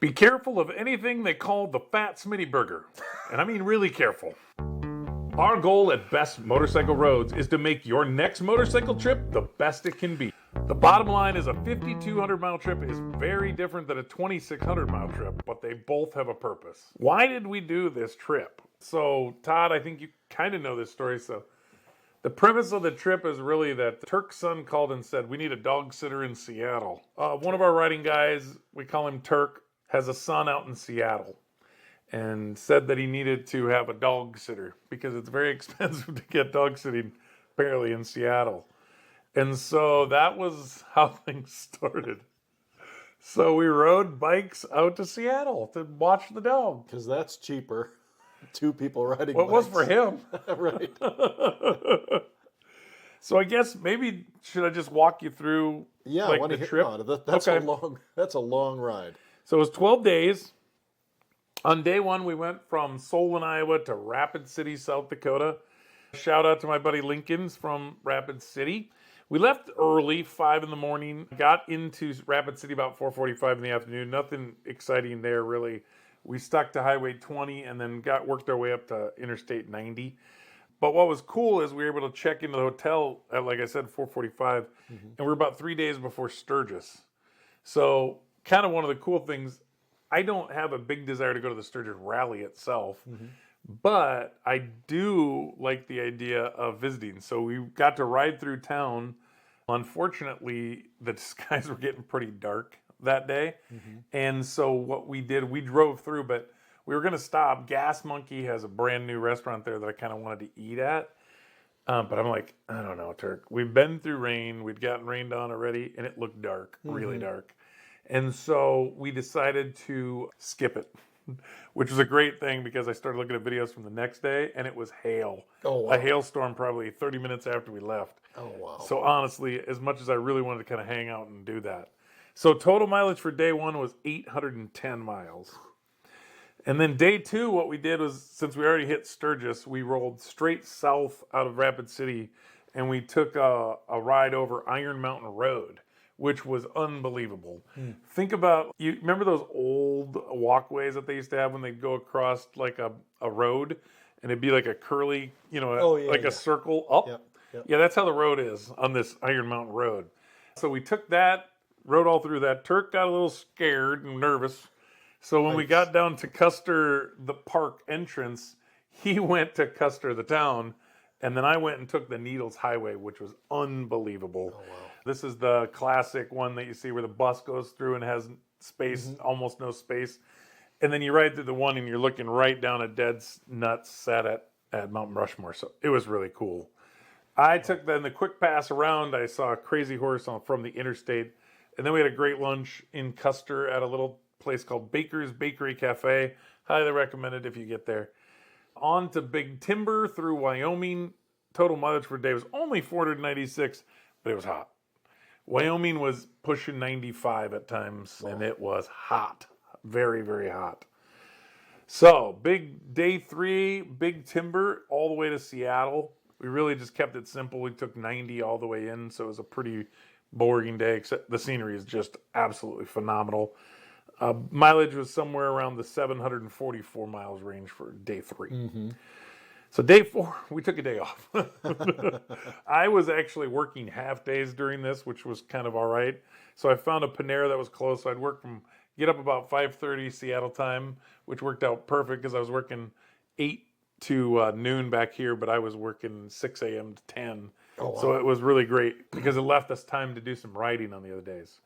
Be careful of anything they call the Fat Smitty Burger. And I mean really careful. Our goal at Best Motorcycle Roads is to make your next motorcycle trip the best it can be. The bottom line is a 5,200 mile trip is very different than a 2,600 mile trip, but they both have a purpose. Why did we do this trip? So, Todd, I think you kind of know this story. So, the premise of the trip is really that Turk's son called and said, we need a dog sitter in Seattle. One of our riding guys, we call him Turk, has a son out in Seattle and said that he needed to have a dog sitter because it's very expensive to get dog sitting apparently in Seattle. And so that was how things started. So we rode bikes out to Seattle to watch the dog. Because that's cheaper. 2 people riding Well, it was bikes. for him. Right. So I guess maybe should I just walk you through Yeah, I want to the hear trip? about it. That's Okay. That's a long ride. So it was 12 days. On day 1, we went from Solon, Iowa to Rapid City, South Dakota. Shout out to my buddy Lincoln's from Rapid City. We left early, 5 in the morning. Got into Rapid City about 4:45 in the afternoon. Nothing exciting there, really. We stuck to Highway 20 and then worked our way up to Interstate 90. But what was cool is we were able to check into the hotel at, like I said, 4:45. And we're about 3 days before Sturgis. So kind of one of the cool things, I don't have a big desire to go to the Sturgis rally itself, but I do like the idea of visiting. So we got to ride through town. Unfortunately, the skies were getting pretty dark that day. And so what we did, we drove through, but we were going to stop. Gas Monkey has a brand new restaurant there that I kind of wanted to eat at. But I'm like, I don't know, Turk. We've been through rain. We'd gotten rained on already, and it looked dark, really dark. And so we decided to skip it, which was a great thing because I started looking at videos from the next day, and it was hail. Oh, wow. A hailstorm probably 30 minutes after we left. Oh, wow. So honestly, as much as I really wanted to kind of hang out and do that. So total mileage for day 1 was 810 miles. And then day 2, what we did was, since we already hit Sturgis, we rolled straight south out of Rapid City, and we took a ride over Iron Mountain Road, which was unbelievable. Think about, you remember those old walkways that they used to have when they'd go across like a road, and it'd be like a curly, a circle up? Yep. Yeah, that's how the road is on this Iron Mountain Road. So we took that, rode all through that. Turk got a little scared and nervous. So when we got down to Custer, the park entrance, he went to Custer, the town, and then I went and took the Needles Highway, which was unbelievable. Oh, wow. This is the classic one that you see where the bus goes through and has space, almost no space. And then you ride through the one and you're looking right down a dead nut set at Mount Rushmore. So it was really cool. I took then the quick pass around. I saw a crazy horse from the interstate. And then we had a great lunch in Custer at a little place called Baker's Bakery Cafe. Highly recommended if you get there. On to Big Timber through Wyoming. Total mileage per day was only 496, but it was hot. Wyoming was pushing 95 at times, and it was hot. Very, very hot. So, day 3, Big Timber, all the way to Seattle. We really just kept it simple. We took 90 all the way in, so it was a pretty boring day, except the scenery is just absolutely phenomenal. Mileage was somewhere around the 744 miles range for day 3. So day 4, we took a day off. I was actually working half days during this, which was kind of all right. So I found a Panera that was close. So I'd get up about 5:30 Seattle time, which worked out perfect because I was working 8 to noon back here, but I was working 6 a.m. to 10. Oh, wow. So it was really great because it left us time to do some riding on the other days.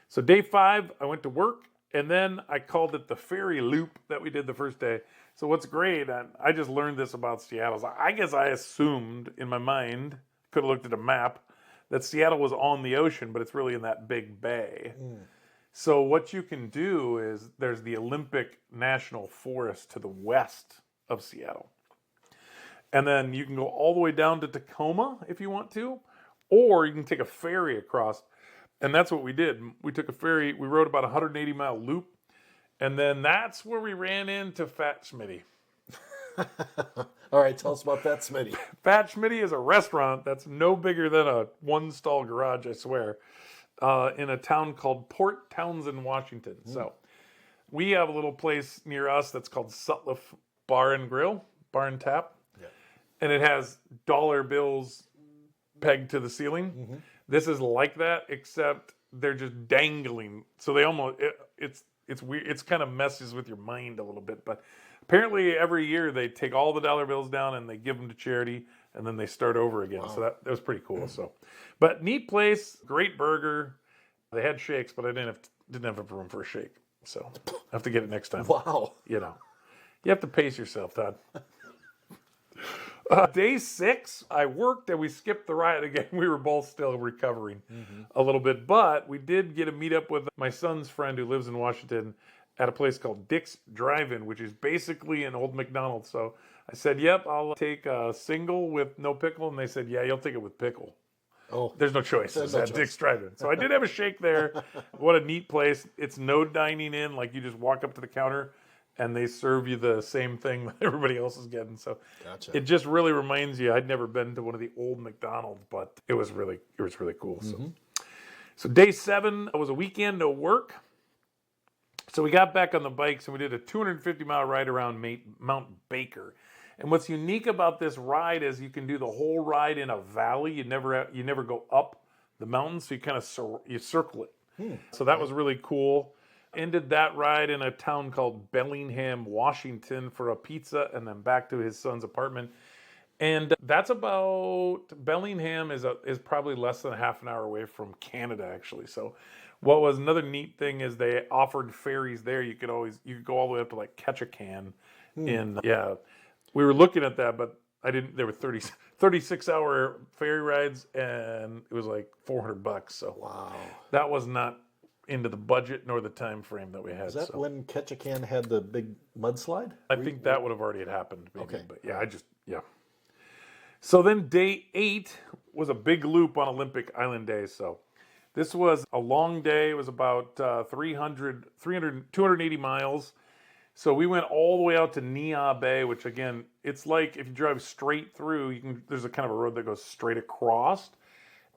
So day 5, I went to work, and then I called it the ferry loop that we did the first day. So what's great, and I just learned this about Seattle. I guess I assumed in my mind, could have looked at a map, that Seattle was on the ocean, but it's really in that big bay. So what you can do is there's the Olympic National Forest to the west of Seattle. And then you can go all the way down to Tacoma if you want to, or you can take a ferry across. And that's what we did. We took a ferry, we rode about a 180-mile loop, and then that's where we ran into Fat Smitty. All right, tell us about Fat Smitty. Fat Smitty is a restaurant that's no bigger than a one-stall garage, I swear, in a town called Port Townsend, Washington. So We have a little place near us that's called Sutliff Bar and Grill, Bar and Tap. Yeah. And it has dollar bills pegged to the ceiling. This is like that, except they're just dangling. So they almost, it's weird. It's kind of messes with your mind a little bit. But apparently every year they take all the dollar bills down and they give them to charity, and then they start over again. So that was pretty cool. So, but neat place, great burger. They had shakes, but I didn't have room for a shake. So I have to get it next time. Wow. You have to pace yourself, Todd. Day 6, I worked and we skipped the ride again. We were both still recovering a little bit, but we did get a meet up with my son's friend who lives in Washington at a place called Dick's Drive-In, which is basically an old McDonald's. So I said, yep, I'll take a single with no pickle. And they said, yeah, you'll take it with pickle. Oh, there's no choice. There's It's no at choice. Dick's Drive-In. So I did have a shake there. What a neat place. It's no dining in. Like you just walk up to the counter and they serve you the same thing that everybody else is getting. So Gotcha. it just really reminds you. I'd never been to one of the old McDonald's, but it was really cool. So day 7 was a weekend no work. So we got back on the bikes and we did a 250-mile ride around Mount Baker. And what's unique about this ride is you can do the whole ride in a valley. You never go up the mountain, so you kind of you circle it. So that was really cool. Ended that ride in a town called Bellingham, Washington for a pizza, and then back to his son's apartment. And that's about, Bellingham is probably less than half an hour away from Canada, actually. So what was another neat thing is they offered ferries there. You could go all the way up to like Ketchikan. We were looking at that, but there were 36-hour ferry rides, and it was like $400. So Wow. that was not into the budget nor the time frame that we had. Is that when Ketchikan had the big mudslide? I think that would have already happened, maybe. Okay. But yeah. So then day 8 was a big loop on Olympic Island Day. So this was a long day. It was about 280 miles. So we went all the way out to Nia Bay, which again, it's like if you drive straight through, there's a kind of a road that goes straight across.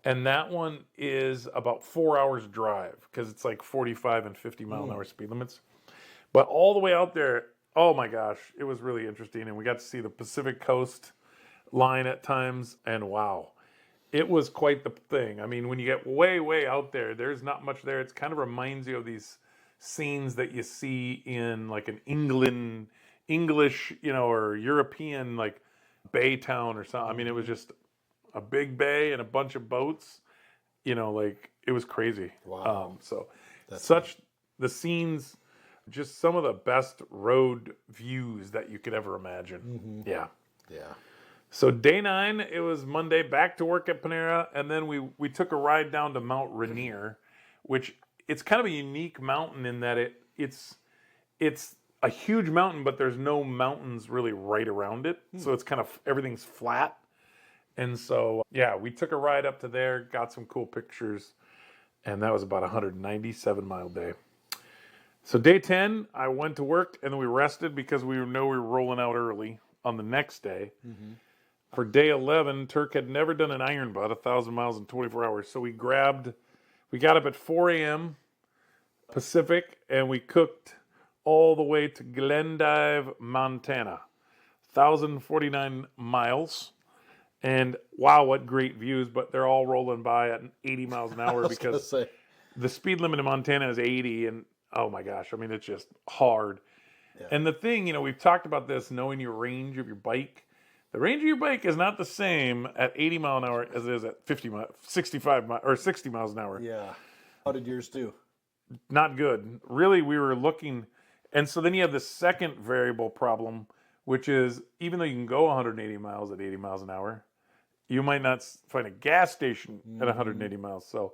And that one is about 4 hours drive because it's like 45 and 50 mile an hour speed limits. But all the way out there, oh my gosh, it was really interesting. And we got to see the Pacific Coast line at times. And wow, it was quite the thing. I mean, when you get way, way out there, there's not much there. It kind of reminds you of these scenes that you see in like an English, or European, like bay town or something. I mean, it was just a big bay and a bunch of boats, like it was crazy. Wow. The scenes, just some of the best road views that you could ever imagine. Yeah. So day 9, it was Monday, back to work at Panera, and then we took a ride down to Mount Rainier, which it's kind of a unique mountain in that it's a huge mountain, but there's no mountains really right around it. So it's kind of, everything's flat. And so, we took a ride up to there, got some cool pictures, and that was about a 197-mile day. So day 10, I went to work, and then we rested because we know we were rolling out early on the next day. For day 11, Turk had never done an iron butt, 1,000 miles in 24 hours. So we got up at 4 a.m. Pacific, and we cooked all the way to Glendive, Montana. 1,049 miles. And wow, what great views, but they're all rolling by at 80 miles an hour because the speed limit in Montana is 80. And oh my gosh, I mean, it's just hard. Yeah. And the thing, we've talked about this, knowing your range of your bike. The range of your bike is not the same at 80 mile an hour as it is at 60 miles an hour. Yeah. How did yours do? Not good. Really, we were looking. And so then you have the second variable problem, which is even though you can go 180 miles at 80 miles an hour, you might not find a gas station at 180 miles. So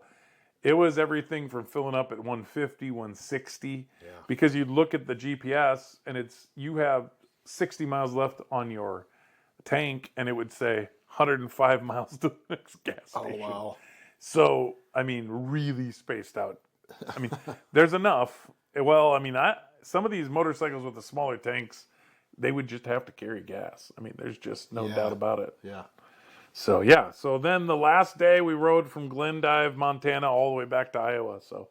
it was everything from filling up at 150, 160, because you look at the GPS and you have 60 miles left on your tank and it would say 105 miles to the next gas station. Oh, wow. So, I mean, really spaced out. I mean, there's enough. Well, I mean, some of these motorcycles with the smaller tanks, they would just have to carry gas. I mean, there's just no doubt about it. Yeah. So, So then the last day we rode from Glendive, Montana, all the way back to Iowa. So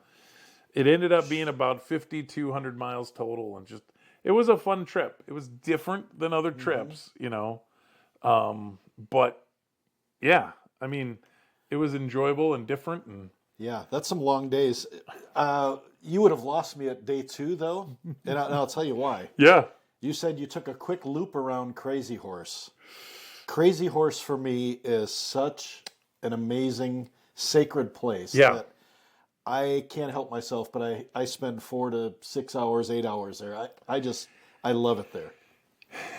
It ended up being about 5,200 miles total, and just it was a fun trip. It was different than other trips, but yeah, I mean, it was enjoyable and different, and Yeah, that's some long days. You would have lost me at day 2, though, and I'll tell you why. yeah, You said you took a quick loop around Crazy Horse. Crazy Horse for me is such an amazing, sacred place Yeah. that I can't help myself, but I spend 4 to 6 hours, 8 hours there. I love it there.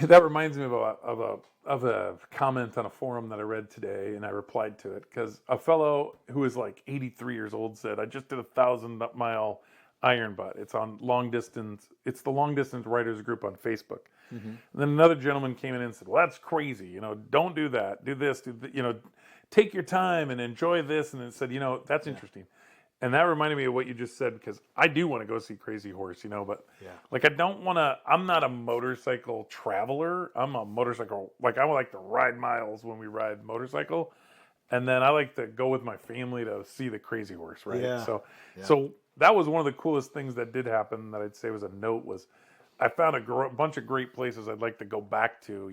that reminds me of a comment on a forum that I read today, and I replied to it because a fellow who is like 83 years old said, "I just did a 1,000-mile iron butt. It's on long distance. It's the long distance writers group on Facebook." And then another gentleman came in and said, "Well, that's crazy. Don't do that. Do this. Take your time and enjoy this." And it said, that's interesting. And that reminded me of what you just said, because I do want to go see Crazy Horse, but like I don't want to. I'm not a motorcycle traveler. I'm a motorcycle. Like I would like to ride miles when we ride motorcycle, and then I like to go with my family to see the Crazy Horse, right? Yeah. So that was one of the coolest things that did happen that I'd say was a note was I found a bunch of great places I'd like to go back to.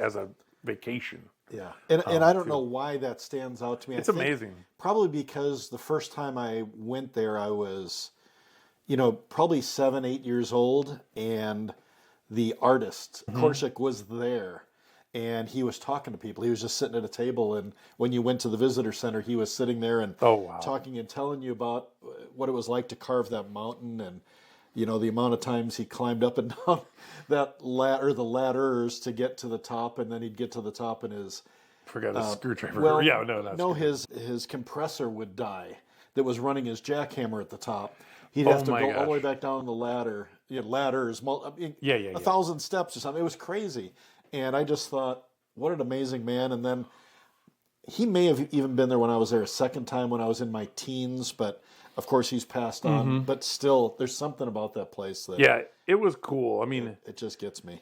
As a vacation. Yeah, and I don't know why that stands out to me. It's I think amazing. Probably because the first time I went there, I was, probably 7, 8 years old, and the artist Korshik was there, and he was talking to people. He was just sitting at a table, and when you went to the visitor center, he was sitting there and talking and telling you about what it was like to carve that mountain, and the amount of times he climbed up and down that ladder, the ladders to get to the top, and then he'd get to the top and his Forgot a screwdriver. well, Yeah, no, his compressor would die that was running his jackhammer at the top. He'd have to go all the way back down the ladder. Ladders, 1,000 steps or something. It was crazy, and I just thought, what an amazing man. And then he may have even been there when I was there a second time when I was in my teens, but of course he's passed on. But still, there's something about that place that it was cool. I mean, it just gets me.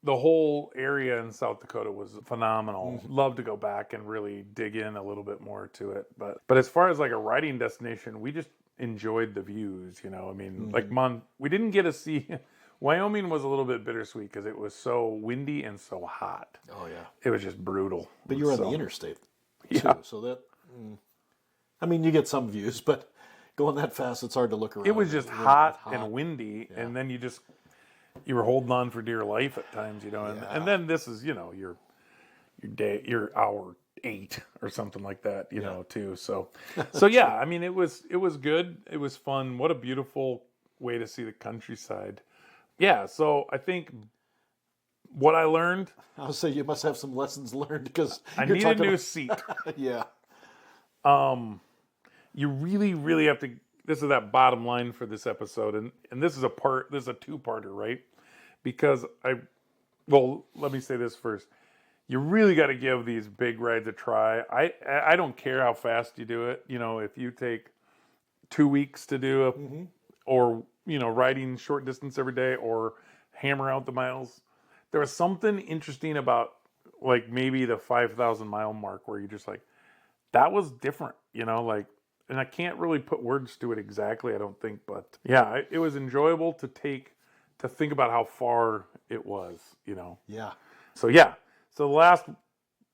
the whole area in South Dakota was phenomenal. Love to go back and really dig in a little bit more to it. But as far as like a riding destination, we just enjoyed the views. I mean, like we didn't get to see. Wyoming was a little bit bittersweet because it was so windy and so hot. Oh yeah, it was just brutal. But you were on the interstate too, so that. I mean, you get some views, but going that fast, it's hard to look around. It was just hot and windy, and then you were holding on for dear life at times, and then this is, your hour 8 or something like that, too. So yeah, I mean, it was good. It was fun. What a beautiful way to see the countryside. Yeah. So I think what I learned, I would say you must have some lessons learned because I need a new seat. Yeah. You really, really have to. This is that bottom line for this episode, and this is a 2-parter, right? Because let me say this first. You really got to give these big rides a try. I don't care how fast you do it. If you take 2 weeks to do or riding short distance every day, or hammer out the miles. There was something interesting about like maybe the 5,000 mile mark where you're just like, that was different, and I can't really put words to it exactly, I don't think, but yeah, it was enjoyable to think about how far it was, Yeah. So yeah, so the last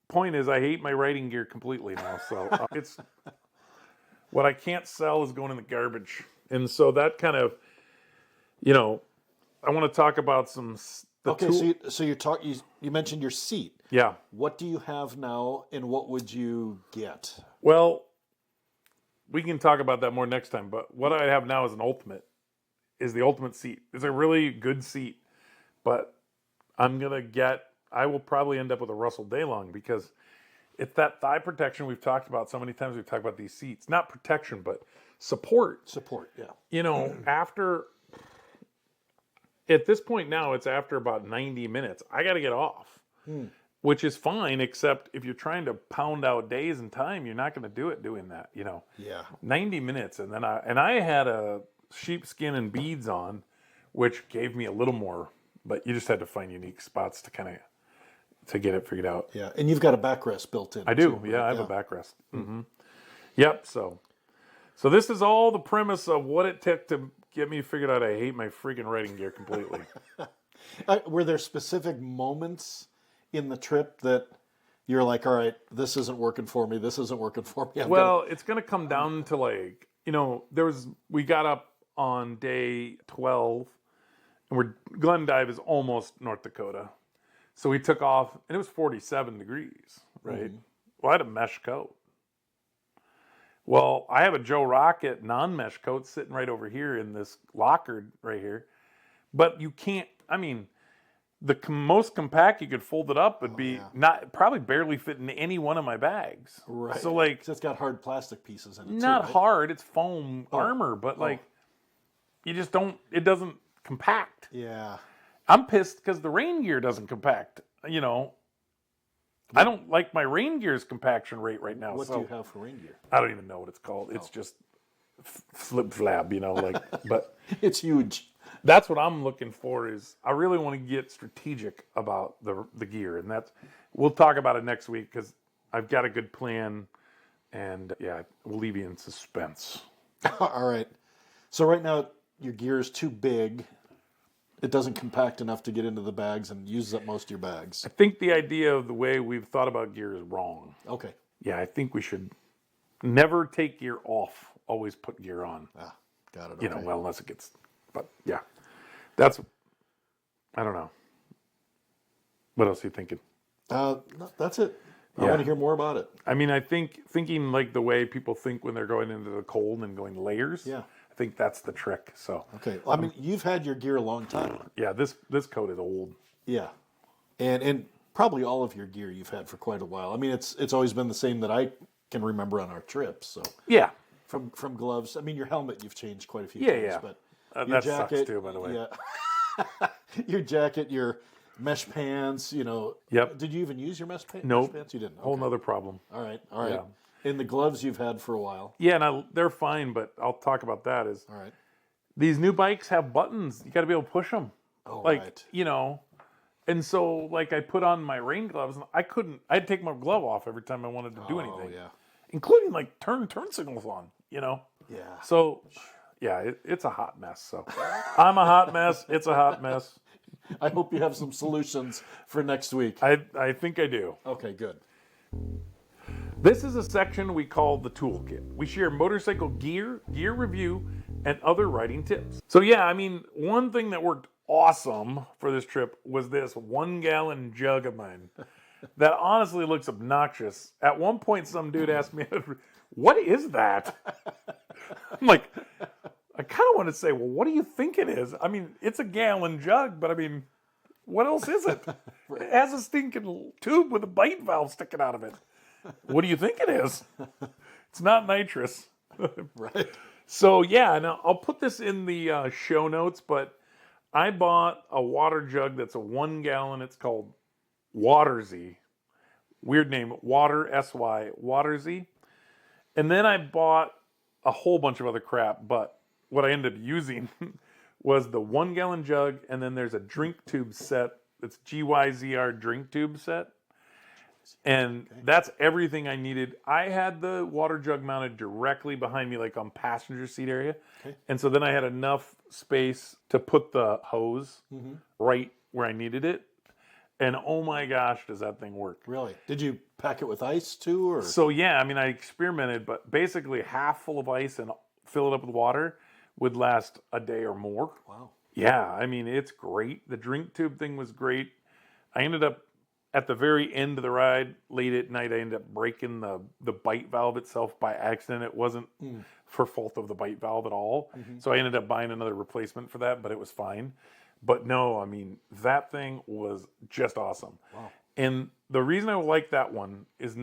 point is I hate my riding gear completely now. So it's what I can't sell is going in the garbage, and so that kind of, I want to talk about some. So you mentioned your seat. Yeah. What do you have now, and what would you get? Well, we can talk about that more next time. But what I have now is the ultimate seat. It's a really good seat, but I will probably end up with a Russell Daylong because it's that thigh protection we've talked about so many times. We've talked about these seats, not protection, but support. Support, yeah. At this point now, it's after about 90 minutes. I got to get off, which is fine, except if you're trying to pound out days and time, you're not going to do it doing that, Yeah. 90 minutes. And then I had a sheepskin and beads on, which gave me a little more, but you just had to find unique spots to get it figured out. Yeah, and you've got a backrest built in. I do. Too, right? Yeah, I have a backrest. Yep. So this is all the premise of what it took to get me figured out I hate my freaking riding gear completely. Were there specific moments in the trip that you're like, all right, this isn't working for me. This isn't working for me. Well, it's going to come down to like, we got up on day 12 and Glendive is almost North Dakota. So we took off and it was 47 degrees, right? Mm-hmm. Well, I had a mesh coat. Well, I have a Joe Rocket non-mesh coat sitting right over here in this locker right here. But you can't, the most compact you could fold it up would be probably barely fit in any one of my bags. Right. So like, it's got hard plastic pieces in it. Not too, right? hard. It's foam armor, but like, you just don't. It doesn't compact. Yeah. I'm pissed because the rain gear doesn't compact. I don't like my rain gear's compaction rate right now. What do you have for rain gear? I don't even know what it's called. It's just flip flab, but it's huge. That's what I'm looking for. Is I really want to get strategic about the gear, and we'll talk about it next week because I've got a good plan, and we'll leave you in suspense. All right. So right now your gear is too big. It doesn't compact enough to get into the bags and uses up most of your bags. I think the idea of the way we've thought about gear is wrong. Okay. Yeah, I think we should never take gear off. Always put gear on. Ah, got it. Okay. Unless it gets. But yeah, I don't know. What else are you thinking? No, that's it. I want to hear more about it. I think thinking like the way people think when they're going into the cold and going layers. Yeah. I think that's the trick. So. Okay. Well, you've had your gear a long time. Yeah. This coat is old. Yeah. And probably all of your gear you've had for quite a while. It's always been the same that I can remember on our trips. So. Yeah. From gloves. Your helmet you've changed quite a few times. Yeah. But that jacket, sucks too, by the way. Yeah. Your jacket, your mesh pants, Yep. Did you even use your mesh pants? Nope. Mesh pants? You didn't. Okay. Whole nother problem. All right. Yeah. And the gloves you've had for a while. Yeah, and they're fine, but I'll talk about that. All right. These new bikes have buttons. You got to be able to push them. Oh, right. And so like I put on my rain gloves and I had to take my glove off every time I wanted to do anything. Yeah. Including like turn signals on, Yeah. So, it's a hot mess. So, I'm a hot mess. It's a hot mess. I hope you have some solutions for next week. I think I do. Okay, good. This is a section we call the Toolkit. We share motorcycle gear review, and other riding tips. So one thing that worked awesome for this trip was this 1 gallon jug of mine that honestly looks obnoxious. At one point, some dude asked me, "What is that?" I'm like, I kind of want to say, well, what do you think it is? It's a gallon jug, but what else is it? It has a stinking tube with a bite valve sticking out of it. What do you think it is? It's not nitrous. Right. So now I'll put this in the show notes, but I bought a water jug that's a 1 gallon. It's called Watersy. Weird name, Watersy. And then I bought a whole bunch of other crap, but what I ended up using was the 1 gallon jug, and then there's a drink tube set. It's GYZR drink tube set. And that's everything I needed. I had the water jug mounted directly behind me, like on passenger seat area. Okay. And so then I had enough space to put the hose right where I needed it. And oh my gosh, does that thing work? Really? Did you pack it with ice too? Or? So I experimented, but basically half full of ice and fill it up with water would last a day or more. Wow. Yeah, it's great. The drink tube thing was great. I ended up at the very end of the ride, late at night, I ended up breaking the bite valve itself by accident. It wasn't for fault of the bite valve at all. So I ended up buying another replacement for that, but it was fine. But no, that thing was just awesome. Wow. And the reason I like that one is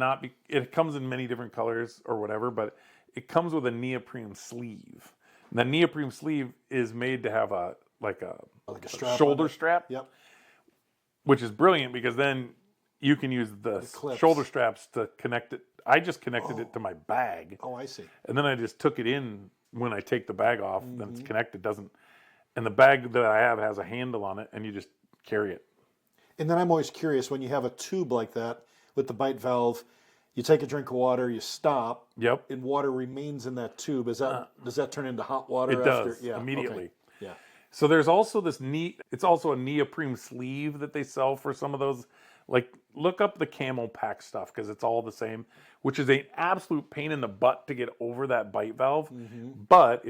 it comes in many different colors or whatever, but it comes with a neoprene sleeve. And the neoprene sleeve is made to have a shoulder strap. Yep. Which is brilliant because then you can use the shoulder straps to connect it. I just connected it to my bag. Oh, I see. And then I just took it in when I take the bag off. Then it's connected. And the bag that I have has a handle on it, and you just carry it. And then I'm always curious when you have a tube like that with the bite valve, you take a drink of water, you stop, Yep. and water remains in that tube. Does that turn into hot water It after? does, Yeah, immediately. okay. Yeah. So there's also it's also a neoprene sleeve that they sell for some of those. Like, look up the camel pack stuff because it's all the same, which is an absolute pain in the butt to get over that bite valve. But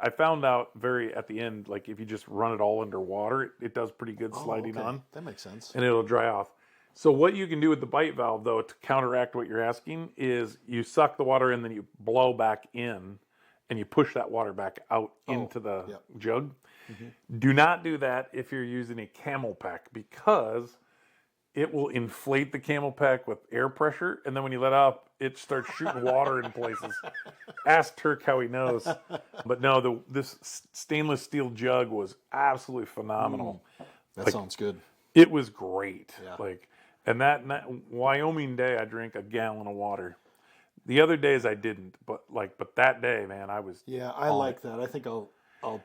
I found out at the end, like if you just run it all underwater, it does pretty good sliding on. That makes sense. And it'll dry off. So what you can do with the bite valve, though, to counteract what you're asking, is you suck the water in, then you blow back in, and you push that water back out into the jug. Do not do that if you're using a camel pack because it will inflate the camel pack with air pressure, and then when you let up, it starts shooting water in places. Ask Turk how he knows. But no, this stainless steel jug was absolutely phenomenal. That sounds good. It was great. Yeah. And that Wyoming day, I drank a gallon of water. The other days I didn't, but that day, man, I was. Yeah, I like that. I think I'll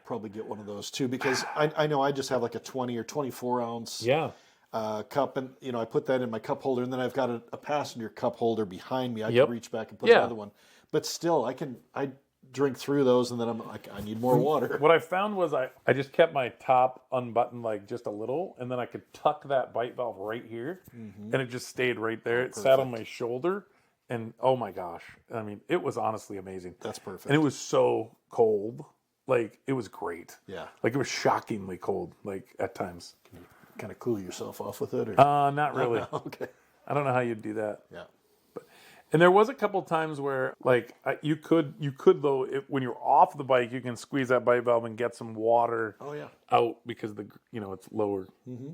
probably get one of those too because I know I just have like a 20 or 24 ounce cup, and I put that in my cup holder, and then I've got a passenger cup holder behind me. I can reach back and put another one, but still, I drink through those, and then I'm like, I need more water. What I found was I just kept my top unbuttoned like just a little, and then I could tuck that bite valve right here, and it just stayed right there. It sat on my shoulder, and oh my gosh, I mean, it was honestly amazing. That's perfect. And it was so cold, like it was great. Yeah, like it was shockingly cold, like at times. Can you kind of cool yourself off with it? Or? Not really. Okay. I don't know how you'd do that. Yeah. And there was a couple times where, like, you could though, when you're off the bike, you can squeeze that bite valve and get some water out because it's lower.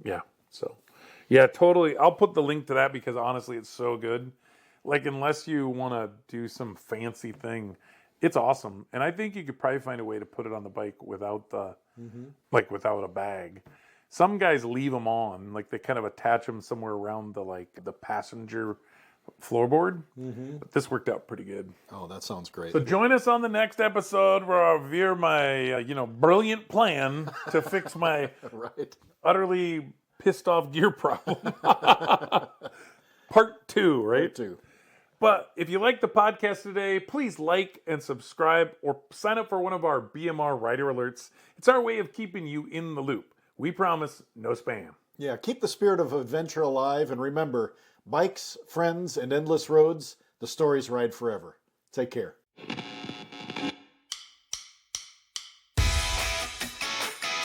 Yeah. So, yeah, totally. I'll put the link to that because honestly, it's so good. Like, unless you want to do some fancy thing, it's awesome. And I think you could probably find a way to put it on the bike without without a bag. Some guys leave them on, like they kind of attach them somewhere around the passenger floorboard, but this worked out pretty good. Oh, that sounds great. So join us on the next episode where I'll review my brilliant plan to fix my utterly pissed off gear problem. Part 2, right? Part 2. But if you like the podcast today, please like and subscribe or sign up for one of our BMR rider alerts. It's our way of keeping you in the loop. We promise no spam. Yeah, keep the spirit of adventure alive, and remember, bikes, friends, and endless roads, the stories ride forever. Take care.